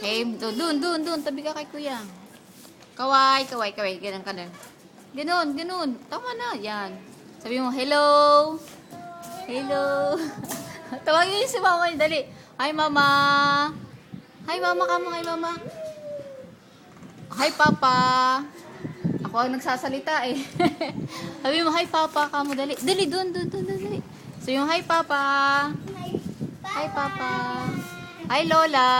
Eh, dun. Tabi ka kay kuya. Kaway. Ganun ka nun. Ganun. Tama na. Yan. Sabi mo, hello. Hello. Tawagin niyo si mama. Dali. Hi, mama. Hi, mama ka mo. Hi, mama. Hi, papa. Ako ang nagsasalita eh. Sabi mo, hi, papa ka mo. Dali. Dali, dun. Dali. So, yung hi, papa. Hi, papa. Hi, lola.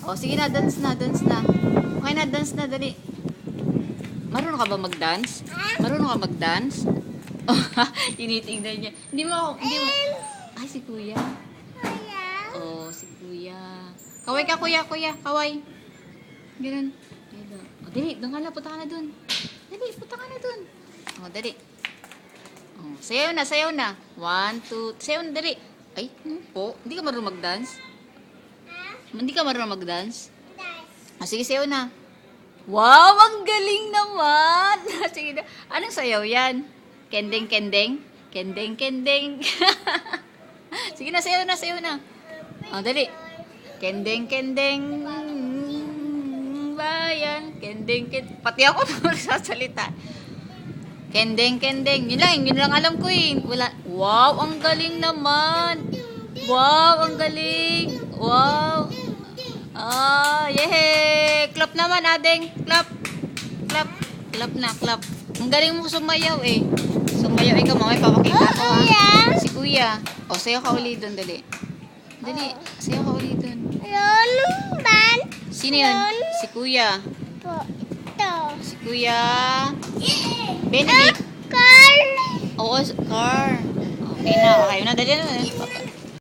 O, sige na, dance na. Okay na, dance na, dali. Marunong ka ba mag-dance? Oh, tinitingnan niya. Hindi mo. Ay, si kuya. Oh, si kuya. Kaway ka, kuya. Kaway. Ganun. O, dali, punta ka na dun. Dali, punta ka na dun. O, dali. O, sayaw na. 1, 2, sayaw na, dali. Ay, po. Hindi ka marunong mag-dance? O, sige, sayaw na. Wow, ang galing naman. Sige na. Anong sayaw yan? Kendeng. Sige na, sayaw na. O, dali. Kendeng. Bayan. Kendeng. Pati ako nagsasalita. Kendeng. Yun lang alam ko eh. Wala. Wow, ang galing naman. Wow, ang galing. Wow. Yehey! Clap naman, adeng. Clap na. Ang galing mo sumayaw eh. Sumayaw ikaw, mamay papakita ko ha. Si kuya. O, sayaw ka uli dun, dali. Sayaw ka uli dun. Sino yun? Si kuya. Si kuya. Benedict. Oo, car. Okay na, dali na.